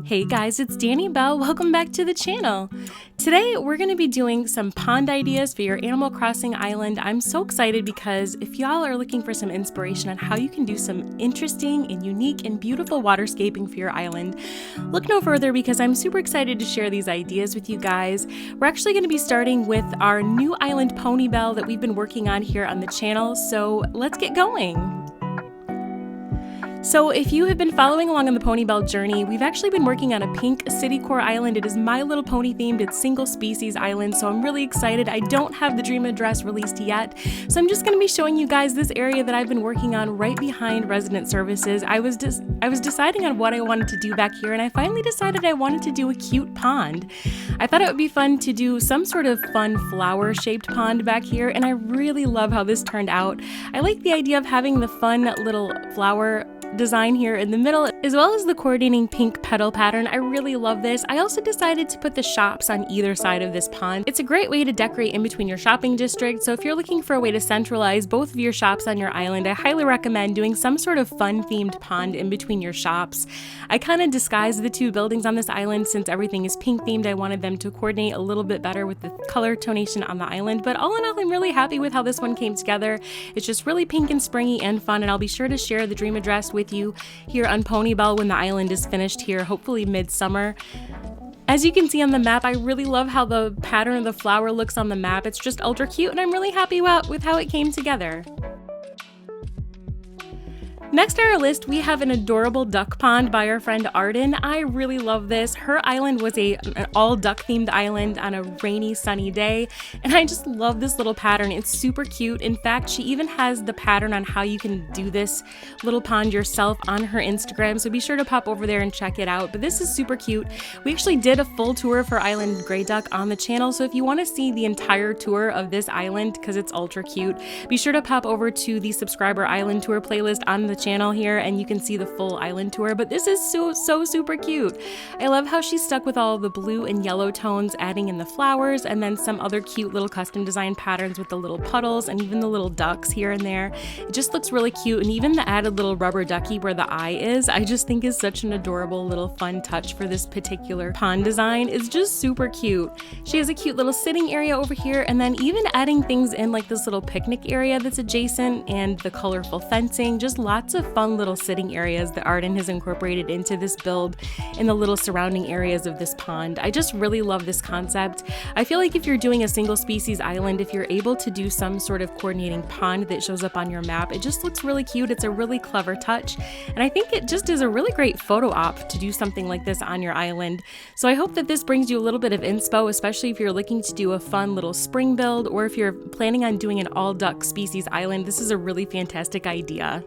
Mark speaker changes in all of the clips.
Speaker 1: Hey guys, it's Danibelle. Welcome back to the channel. Today we're going to be doing some pond ideas for your Animal Crossing island. I'm so excited because if y'all are looking for some inspiration on how you can do some interesting and unique and beautiful waterscaping for your island, look no further because I'm super excited to share these ideas with you guys. We're actually going to be starting with our new island Ponybelle that we've been working on here on the channel, so let's get going. So if you have been following along on the Ponybelle journey, we've actually been working on a pink city core island. It is My Little Pony themed, it's single species island, so I'm really excited. I don't have the dream address released yet, so I'm just going to be showing you guys this area that I've been working on right behind resident services. I was deciding on what I wanted to do back here, and I finally decided I wanted to do a cute pond. I thought it would be fun to do some sort of fun flower shaped pond back here, and I really love how this turned out. I like the idea of having the fun little flower design here in the middle, as well as the coordinating pink petal pattern. I really love this. I also decided to put the shops on either side of this pond. It's a great way to decorate in between your shopping district, so if you're looking for a way to centralize both of your shops on your island, I highly recommend doing some sort of fun themed pond in between your shops. I kind of disguised the two buildings on this island since everything is pink themed. I wanted them to coordinate a little bit better with the color tonation on the island, but all in all, I'm really happy with how this one came together. It's just really pink and springy and fun, and I'll be sure to share the dream address with you here on Ponybelle when the island is finished here, hopefully midsummer. As you can see on the map, I really love how the pattern of the flower looks on the map. It's just ultra cute, and I'm really happy with how it came together. Next on our list, we have an adorable duck pond by our friend Arden. I really love this. Her island was an all duck themed island on a rainy, sunny day, and I just love this little pattern. It's super cute. In fact, she even has the pattern on how you can do this little pond yourself on her Instagram, so be sure to pop over there and check it out. But this is super cute. We actually did a full tour for Island Grey Duck on the channel, so if you want to see the entire tour of this island, because it's ultra cute, be sure to pop over to the subscriber island tour playlist on the channel here and you can see the full island tour. But this is so super cute. I love how she stuck with all the blue and yellow tones, adding in the flowers and then some other cute little custom design patterns with the little puddles and even the little ducks here and there. It just looks really cute, and even the added little rubber ducky where the eye is, I just think is such an adorable little fun touch for this particular pond design. It's just super cute. She has a cute little sitting area over here, and then even adding things in like this little picnic area that's adjacent and the colorful fencing. Just lots of fun little sitting areas that Arden has incorporated into this build in the little surrounding areas of this pond. I just really love this concept. I feel like if you're doing a single species island, if you're able to do some sort of coordinating pond that shows up on your map, it just looks really cute. It's a really clever touch, and I think it just is a really great photo op to do something like this on your island. So I hope that this brings you a little bit of inspo, especially if you're looking to do a fun little spring build, or if you're planning on doing an all duck species island. This is a really fantastic idea.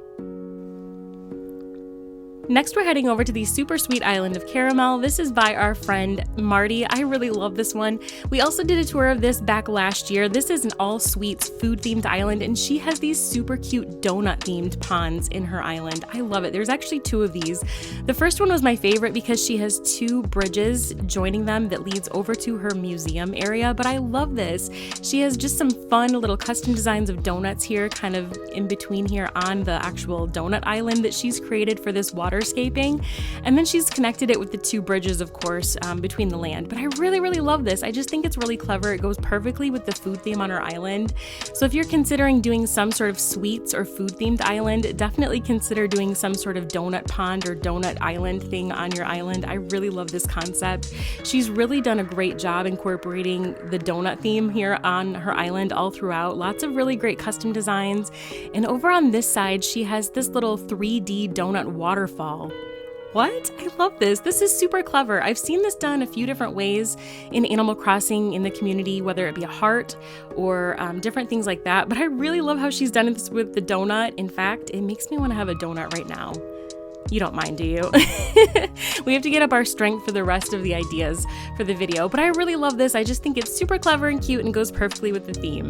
Speaker 1: Next, we're heading over to the super sweet island of Caramel. This is by our friend Marti. I really love this one. We also did a tour of this back last year. This is an all sweets food themed island, and she has these super cute donut themed ponds in her island. I love it. There's actually two of these. The first one was my favorite because she has two bridges joining them that leads over to her museum area, but I love this. She has just some fun little custom designs of donuts here, kind of in between here on the actual donut island that she's created for this waterscaping, and then she's connected it with the two bridges, of course, between the land. But I really love this. I just think it's really clever. It goes perfectly with the food theme on her island. So if you're considering doing some sort of sweets or food themed island, definitely consider doing some sort of donut pond or donut island thing on your island. I really love this concept. She's really done a great job incorporating the donut theme here on her island all throughout. Lots of really great custom designs. And over on this side, she has this little 3D donut waterfall. What? I love this. This is super clever. I've seen this done a few different ways in Animal Crossing in the community, whether it be a heart or different things like that. But I really love how she's done this with the donut. In fact, it makes me want to have a donut right now. You don't mind, do you? We have to get up our strength for the rest of the ideas for the video. But I really love this. I just think it's super clever and cute and goes perfectly with the theme.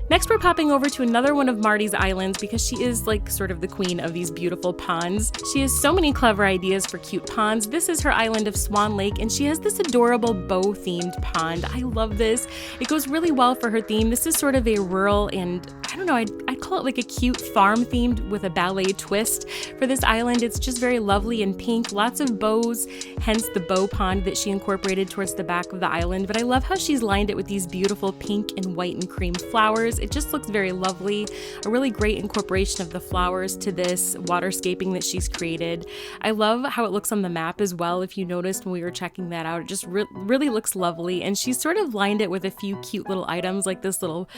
Speaker 1: Next, we're popping over to another one of Marti's islands because she is like sort of the queen of these beautiful ponds. She has so many clever ideas for cute ponds. This is her island of Swan Lake, and she has this adorable bow-themed pond. I love this. It goes really well for her theme. This is sort of a rural and I don't know, I'd call it like a cute farm themed with a ballet twist for this island. It's just very lovely and pink, lots of bows, hence the bow pond that she incorporated towards the back of the island. But I love how she's lined it with these beautiful pink and white and cream flowers. It just looks very lovely. A really great incorporation of the flowers to this waterscaping that she's created. I love how it looks on the map as well. If you noticed when we were checking that out, it just really looks lovely. And she's sort of lined it with a few cute little items like this little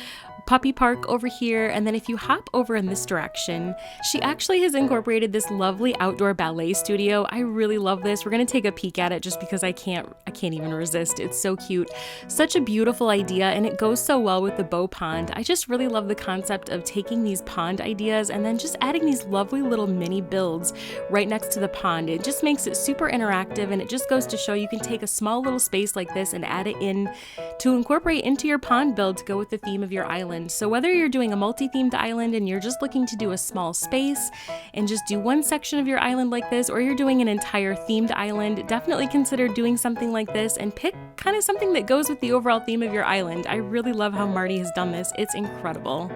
Speaker 1: puppy park over here. And then if you hop over in this direction, she actually has incorporated this lovely outdoor ballet studio. I really love this. We're going to take a peek at it just because I can't even resist. It's so cute. Such a beautiful idea, and it goes so well with the bow pond. I just really love the concept of taking these pond ideas and then just adding these lovely little mini builds right next to the pond. It just makes it super interactive, and it just goes to show you can take a small little space like this and add it in to incorporate into your pond build to go with the theme of your island. So whether you're doing a multi-themed island and you're just looking to do a small space and just do one section of your island like this, or you're doing an entire themed island, definitely consider doing something like this and pick kind of something that goes with the overall theme of your island. I really love how Marti has done this. It's incredible.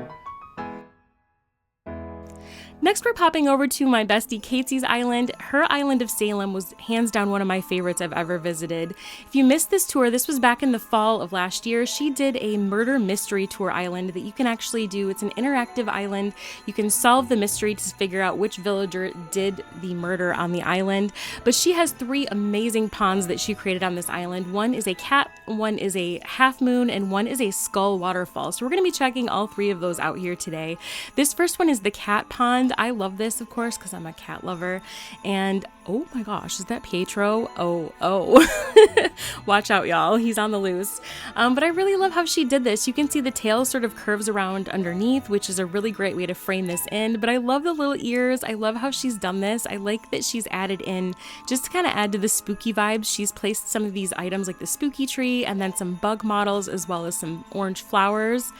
Speaker 1: Next, we're popping over to my bestie Kaitsy's island. Her island of Salem was hands down one of my favorites I've ever visited. If you missed this tour, this was back in the fall of last year. She did a murder mystery tour island that you can actually do. It's an interactive island. You can solve the mystery to figure out which villager did the murder on the island. But she has 3 amazing ponds that she created on this island. One is a cat, one is a half moon, and one is a skull waterfall. So we're going to be checking all 3 of those out here today. This first one is the cat pond. I love this, of course, because I'm a cat lover. And oh my gosh, is that Pietro? Oh. Watch out, y'all. He's on the loose. But I really love how she did this. You can see the tail sort of curves around underneath, which is a really great way to frame this in. But I love the little ears. I love how she's done this. I like that she's added in, just to kind of add to the spooky vibes, she's placed some of these items like the spooky tree and then some bug models as well as some orange flowers.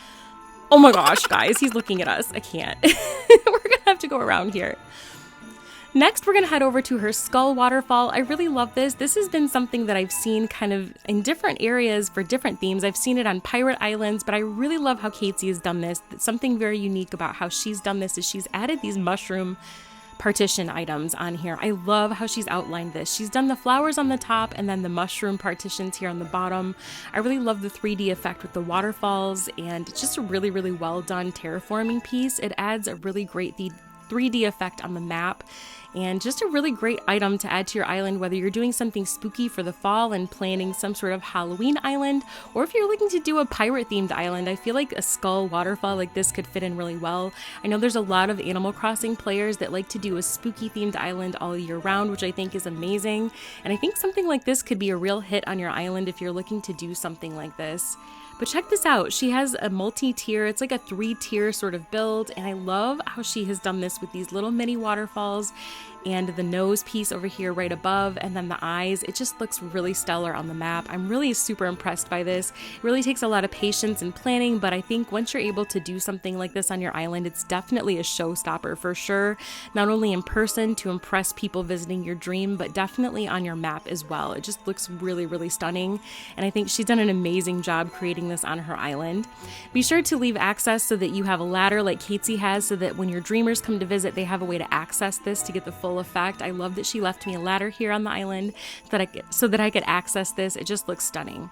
Speaker 1: Oh my gosh, guys, he's looking at us. I can't. We're gonna have to go around here. Next, we're gonna head over to her skull waterfall. I really love this. This has been something that I've seen kind of in different areas for different themes. I've seen it on pirate islands, but I really love how Kaitsy has done this. Something very unique about how she's done this is she's added these mushroom partition items on here. I love how she's outlined this. She's done the flowers on the top and then the mushroom partitions here on the bottom. I really love the 3D effect with the waterfalls, and it's just a really, really well done terraforming piece. It adds a really great 3D effect on the map, and just a really great item to add to your island, whether you're doing something spooky for the fall and planning some sort of Halloween island, or if you're looking to do a pirate themed island. I feel like a skull waterfall like this could fit in really well. I know there's a lot of Animal Crossing players that like to do a spooky themed island all year round, which I think is amazing. And I think something like this could be a real hit on your island if you're looking to do something like this. But check this out. She has a multi-tier, it's like a 3-tier sort of build, and I love how she has done this with these little mini waterfalls and the nose piece over here right above, and then the eyes. It just looks really stellar on the map. I'm really super impressed by this. It really takes a lot of patience and planning, but I think once you're able to do something like this on your island, it's definitely a showstopper for sure. Not only in person to impress people visiting your dream, but definitely on your map as well. It just looks really, really stunning, and I think she's done an amazing job creating this on her island. Be sure to leave access so that you have a ladder like Kaitsy has, so that when your dreamers come to visit, they have a way to access this to get the full effect. I love that she left me a ladder here on the island so that I could access this. It just looks stunning.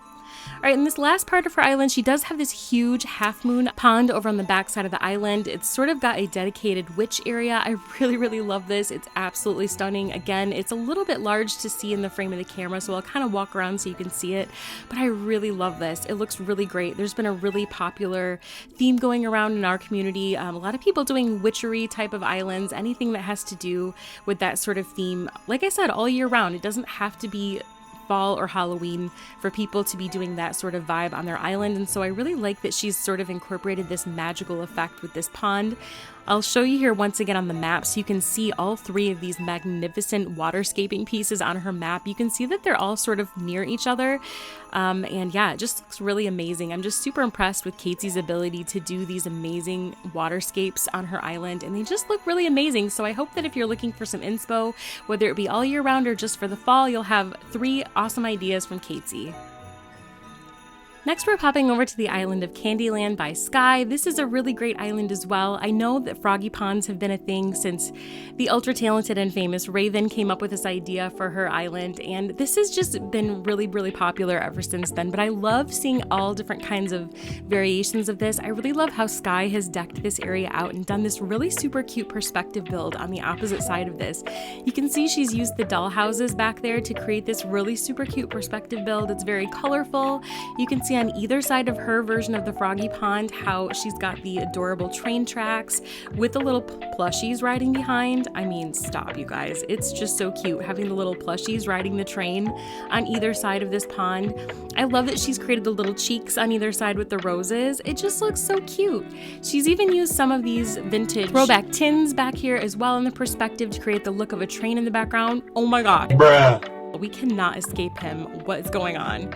Speaker 1: All right, in this last part of her island, she does have this huge half moon pond over on the back side of the island. It's sort of got a dedicated witch area. I really, really love this. It's absolutely stunning. Again, it's a little bit large to see in the frame of the camera, so I'll kind of walk around so you can see it, but I really love this. It looks really great. There's been a really popular theme going around in our community. A lot of people doing witchery type of islands, anything that has to do with that sort of theme. Like I said, all year round. It doesn't have to be fall or Halloween for people to be doing that sort of vibe on their island. And so I really like that she's sort of incorporated this magical effect with this pond. I'll show you here once again on the map so you can see all 3 of these magnificent waterscaping pieces on her map. You can see that they're all sort of near each other. And yeah, it just looks really amazing. I'm just super impressed with Kaitsy's ability to do these amazing waterscapes on her island, and they just look really amazing. So I hope that if you're looking for some inspo, whether it be all year round or just for the fall, you'll have 3 awesome ideas from Kaitsy. All right, and this last part of her island, she does have this huge half moon pond over on the back side of the island. It's sort of got a dedicated witch area. I really love this. It's a little bit large to see in the frame of the camera, so I'll kind of walk around so you can see it, but I really love this. It looks really great. There's been a really popular theme going around in our community. A lot of people doing witchery type of islands, anything that has to do with that sort of theme. Like I said, all year round. It doesn't have to be fall or Halloween for people to be doing that sort of vibe on their island. And so I really like that she's sort of incorporated this magical effect with this pond. I'll show you here once again on the map so you can see all 3 of these magnificent waterscaping pieces on her map. You can see that they're all sort of near each other. You can see that they're all sort of Next, we're popping over to the island of Candyland by Sky. This is a really great island as well. I know that froggy ponds have been a thing since the ultra talented and famous Raven came up with this idea for her island, and this has just been really, really popular ever since then. But I love seeing all different kinds of variations of this. I really love how Sky has decked this area out and done this really super cute perspective build on the opposite side of this. You can see she's used the doll houses back there to create this really super cute perspective build. It's very colorful. You can see on either side of her version of the froggy pond how she's got the adorable train tracks with the little plushies riding behind. I mean, stop, you guys. It's just so cute having the little plushies riding the train on either side of this pond. I love that she's created the little cheeks on either side with the roses. It just looks so cute. She's even used some of these vintage throwback tins back here as well in the perspective to create the look of a train in the background. Oh my god. Bruh. We cannot escape him. What is going on?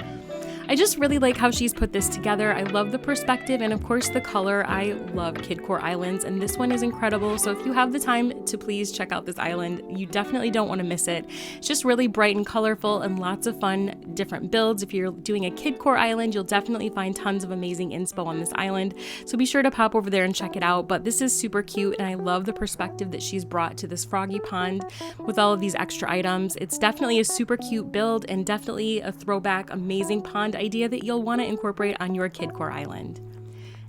Speaker 1: I just really like how she's put this together. I love the perspective and of course the color. I love Kidcore Islands and this one is incredible. So if you have the time to please check out this island, you definitely don't want to miss it. It's just really bright and colorful and lots of fun different builds. If you're doing a Kidcore Island, you'll definitely find tons of amazing inspo on this island. So be sure to pop over there and check it out. But this is super cute and I love the perspective that she's brought to this froggy pond with all of these extra items. It's definitely a super cute build and definitely a throwback amazing pond idea that you'll want to incorporate on your Kidcore Island.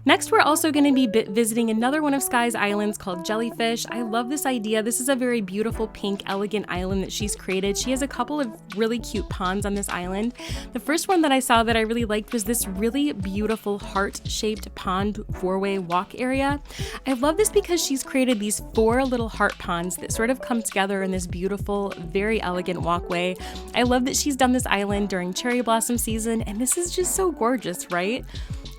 Speaker 1: Next, we're also going to be visiting another one of Sky's islands called Jellyfish. I love this idea. This is a very beautiful pink elegant island that she's created. She has a couple of really cute ponds on this island. The first one that I saw that I really liked was this really beautiful heart-shaped pond four-way walk area. I love this because she's created these 4 little heart ponds that sort of come together in this beautiful, very elegant walkway. I love that she's done this island during cherry blossom season, and this is just so gorgeous, right?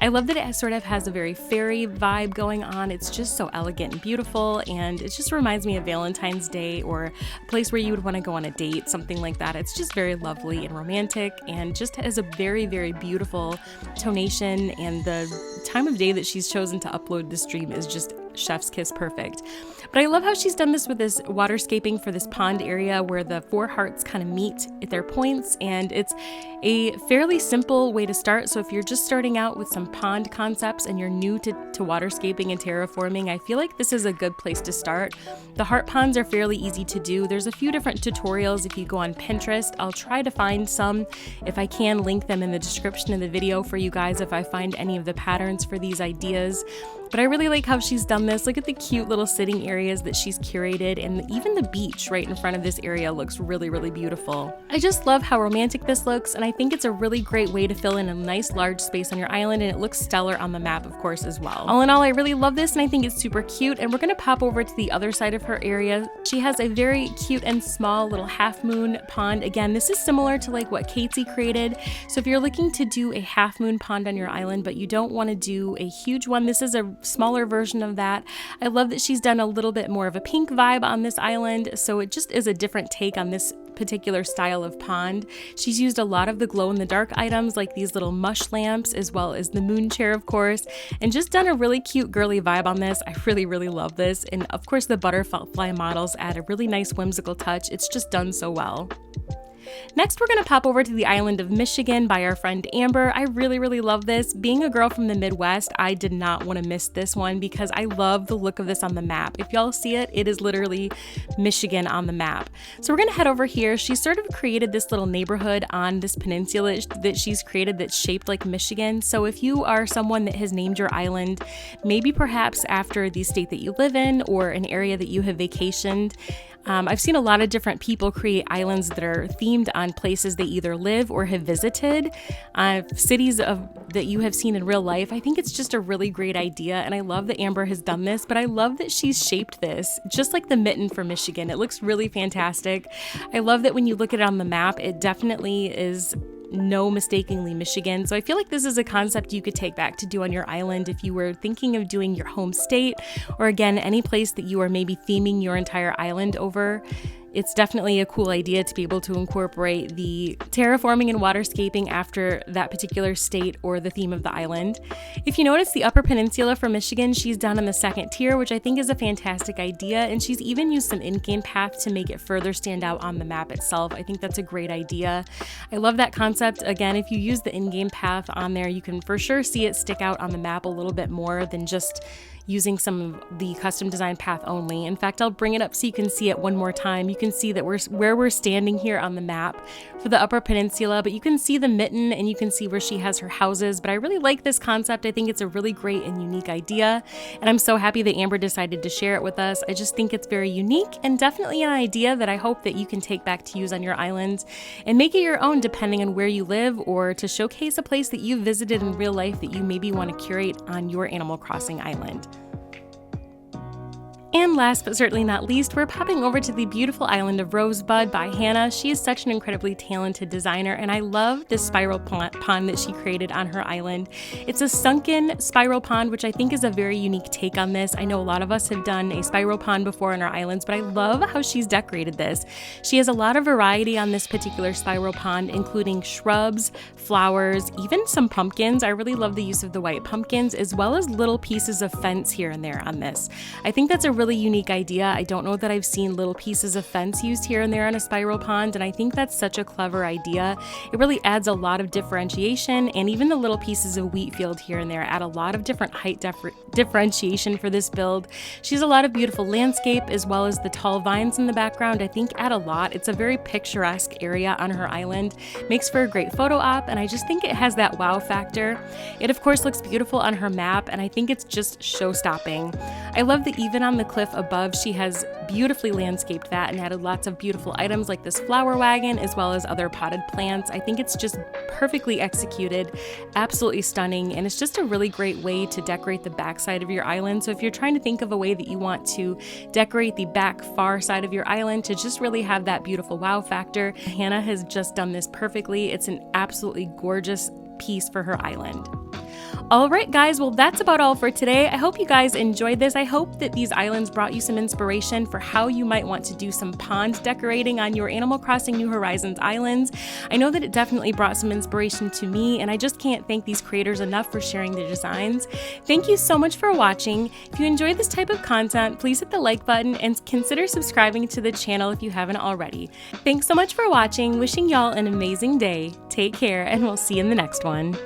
Speaker 1: I love that it sort of has a very fairy vibe going on. It's just so elegant and beautiful, and it just reminds me of Valentine's Day or a place where you would want to go on a date, something like that. It's just very lovely and romantic and just has a very, very beautiful tonation, and the time of day that she's chosen to upload this stream is just chef's kiss perfect. But I love how she's done this with this waterscaping for this pond area where the 4 hearts kind of meet at their points, and it's a fairly simple way to start. So if you're just starting out with some pond concepts and you're new to waterscaping and terraforming, I feel like this is a good place to start. The heart ponds are fairly easy to do. There's a few different tutorials if you go on Pinterest. I'll try to find some. If I can, link them in the description of the video for you guys if I find any of the patterns for these ideas. But I really like how she's done this. Look at the cute little sitting areas that she's curated, and even the beach right in front of this area looks really, really beautiful. I just love how romantic this looks, and I think it's a really great way to fill in a nice large space on your island, and it looks stellar on the map, of course, as well. All in all, I really love this, and I think it's super cute, and we're gonna pop over to the other side of her area. She has a very cute and small little half moon pond. Again, this is similar to like what Kaitsy created. So if you're looking to do a half moon pond on your island, but you don't want to do a huge one, this is a smaller version of that. I love that she's done a little bit more of a pink vibe on this island, so it just is a different take on this particular style of pond. She's used a lot of the glow-in-the-dark items like these little mush lamps as well as the moon chair, of course, and just done a really cute girly vibe on this. I really, really love this, and of course the butterfly models add a really nice whimsical touch. It's just done so well. Next, we're going to pop over to the island of Michigan by our friend Amber. I really, really love this. Being a girl from the Midwest, I did not want to miss this one because I love the look of this on the map. If y'all see it, it is literally Michigan on the map. So we're going to head over here. She sort of created this little neighborhood on this peninsula that she's created that's shaped like Michigan. So if you are someone that has named your island, maybe perhaps after the state that you live in or an area that you have vacationed, I've seen a lot of different people create islands that are themed on places they either live or have visited, cities that you have seen in real life. I think it's just a really great idea, and I love that Amber has done this, but I love that she's shaped this just like the mitten for Michigan. It looks really fantastic. I love that when you look at it on the map, it definitely is no mistakenly Michigan. So I feel like this is a concept you could take back to do on your island if you were thinking of doing your home state, or again, any place that you are maybe theming your entire island over. it's definitely a cool idea to be able to incorporate the terraforming and waterscaping after that particular state or the theme of the island. If you notice, the Upper Peninsula from Michigan, she's done in the second tier, which I think is a fantastic idea, and she's even used some in-game path to make it further stand out on the map itself. I think that's a great idea. I love that concept. Again, if you use the in-game path on there, you can for sure see it stick out on the map a little bit more than just using some of the custom design path only. In fact, I'll bring it up so you can see it one more time. You can see that where we're standing here on the map for the Upper Peninsula, but you can see the mitten and you can see where she has her houses. But I really like this concept. I think it's a really great and unique idea, and I'm so happy that Amber decided to share it with us. I just think it's very unique and definitely an idea that I hope that you can take back to use on your island and make it your own depending on where you live, or to showcase a place that you've visited in real life that you maybe want to curate on your Animal Crossing island. And last but certainly not least, we're popping over to the beautiful island of Rosebud by Hannah. She is such an incredibly talented designer, and I love this spiral pond that she created on her island. It's a sunken spiral pond, which I think is a very unique take on this. I know a lot of us have done a spiral pond before on our islands, but I love how she's decorated this. She has a lot of variety on this particular spiral pond, including shrubs, flowers, even some pumpkins. I really love the use of the white pumpkins, as well as little pieces of fence here and there on this. I think that's a really unique idea. I don't know that I've seen little pieces of fence used here and there on a spiral pond, and I think that's such a clever idea. It really adds a lot of differentiation, and even the little pieces of wheat field here and there add a lot of different height differentiation for this build. She has a lot of beautiful landscape, as well as the tall vines in the background. I think add a lot. It's a very picturesque area on her island. Makes for a great photo op, and I just think it has that wow factor. It of course looks beautiful on her map, and I think it's just show-stopping. I love that even on the cliff above, she has beautifully landscaped that and added lots of beautiful items like this flower wagon, as well as other potted plants. I think it's just perfectly executed, absolutely stunning, and it's just a really great way to decorate the backside of your island. So if you're trying to think of a way that you want to decorate the back far side of your island to just really have that beautiful wow factor, Hannah has just done this perfectly. It's an absolutely gorgeous piece for her island. Alright guys, well that's about all for today. I hope you guys enjoyed this. I hope that these islands brought you some inspiration for how you might want to do some pond decorating on your Animal Crossing New Horizons islands. I know that it definitely brought some inspiration to me, and I just can't thank these creators enough for sharing their designs. Thank you so much for watching. If you enjoyed this type of content, please hit the like button and consider subscribing to the channel if you haven't already. Thanks so much for watching. Wishing y'all an amazing day. Take care, and we'll see you in the next one.